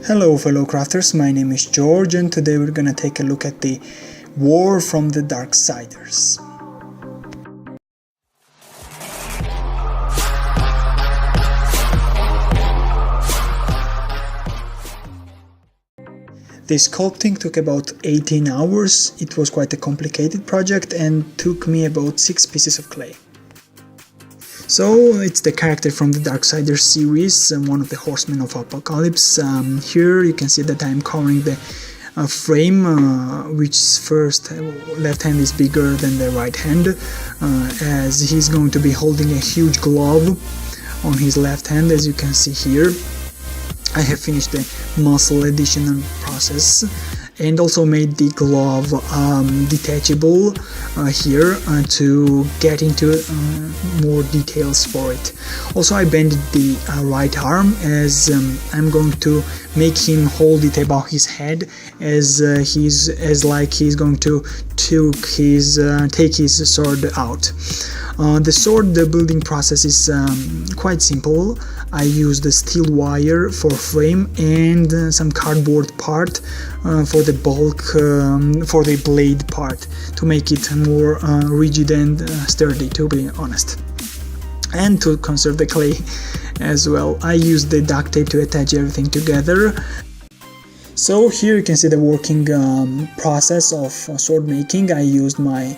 Hello fellow crafters, my name is George and today we're gonna take a look at the war from the Darksiders. The sculpting took about 18 hours, it was quite a complicated project and took me about 6 pieces of clay. So it's the character from the Darksiders series, one of the horsemen of Apocalypse. Here you can see that I'm covering the frame, which first left hand is bigger than the right hand, as he's going to be holding a huge glove on his left hand, as you can see here. I have finished the muscle addition process and also made the glove detachable here to get into more details for it. Also I bended the right arm as I'm going to make him hold it above his head as he's going to take his sword out. The sword building process is quite simple. I used the steel wire for frame and some cardboard part for the bulk, for the blade part, to make it more rigid and sturdy, to be honest, and to conserve the clay as well. I used the duct tape to attach everything together. So here you can see the working process of sword making. I used my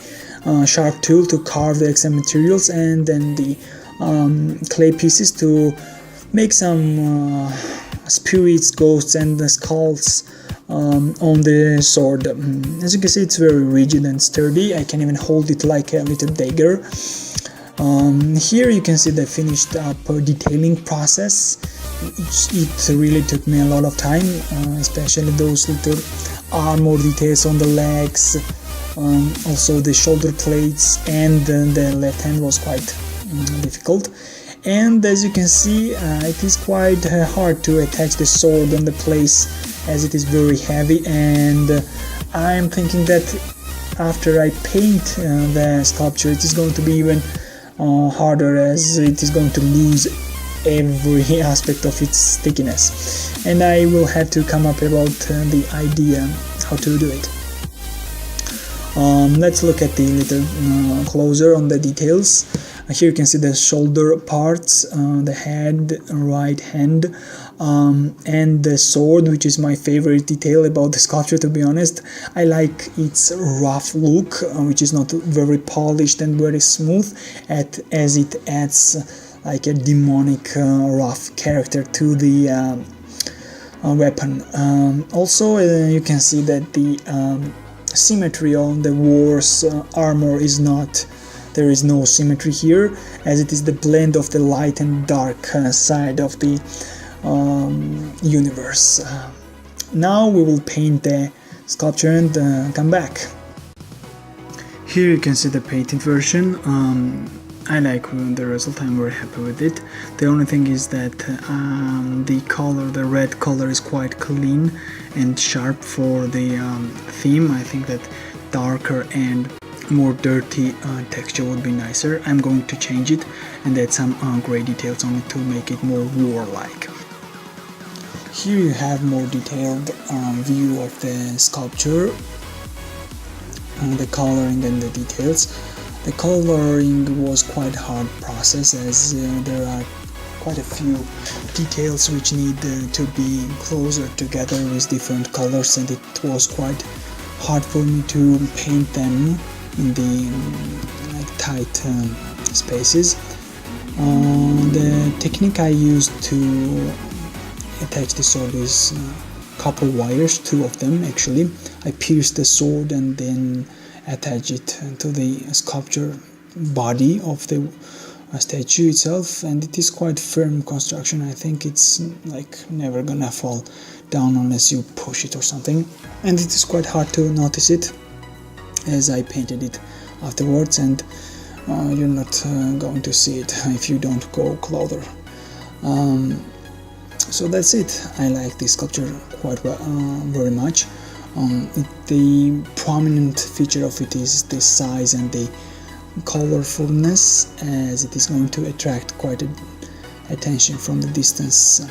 sharp tool to carve the extra materials and then the clay pieces to make some spirits, ghosts and skulls on the sword. As you can see, it's very rigid and sturdy. I can even hold it like a little dagger. Here you can see the finished up detailing process. It really took me a lot of time, especially those little armor details on the legs, also the shoulder plates, and the left hand was quite difficult. And as you can see, it is quite hard to attach the sword on the place as it is very heavy, and I am thinking that after I paint the sculpture it is going to be even harder, as it is going to lose every aspect of its stickiness, and I will have to come up about the idea how to do it. Let's look at the little closer on the details. Here you can see the shoulder parts, the head, right hand, and the sword, which is my favorite detail about the sculpture, to be honest. I like its rough look, which is not very polished and very smooth, as it adds like a demonic rough character to the weapon. Also you can see that the symmetry on the war's armor is not, there is no symmetry here, as it is the blend of the light and dark side of the universe. Now we will paint the sculpture and come back. Here you can see the painted version. I like the result, I'm very happy with it. The only thing is that the color, the red color, is quite clean and sharp for the theme. I think that darker and more dirty texture would be nicer. I'm going to change it and add some gray details on it to make it more warlike. Here you have more detailed view of the sculpture, the coloring and the details. The coloring was quite hard process, as there are quite a few details which need to be closer together with different colors, and it was quite hard for me to paint them in the tight spaces. The technique I used to attach the sword is copper wires, 2 of them actually. I pierced the sword and then attach it to the sculpture body of the statue itself, and it is quite firm construction. I think it's like never gonna fall down unless you push it or something, and it is quite hard to notice it as I painted it afterwards, and you're not going to see it if you don't go closer. So that's it. I like this sculpture quite well, very much. The prominent feature of it is the size and the colorfulness, as it is going to attract quite attention from the distance.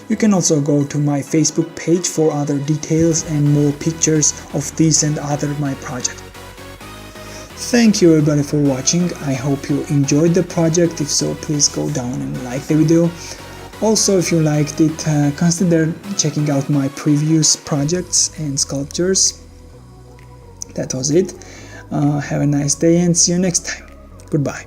You can also go to my Facebook page for other details and more pictures of these and other my projects. Thank you everybody for watching. I hope you enjoyed the project. If so, please go down and like the video. Also, if you liked it, consider checking out my previous projects and sculptures. That was it. Have a nice day and see you next time. Goodbye.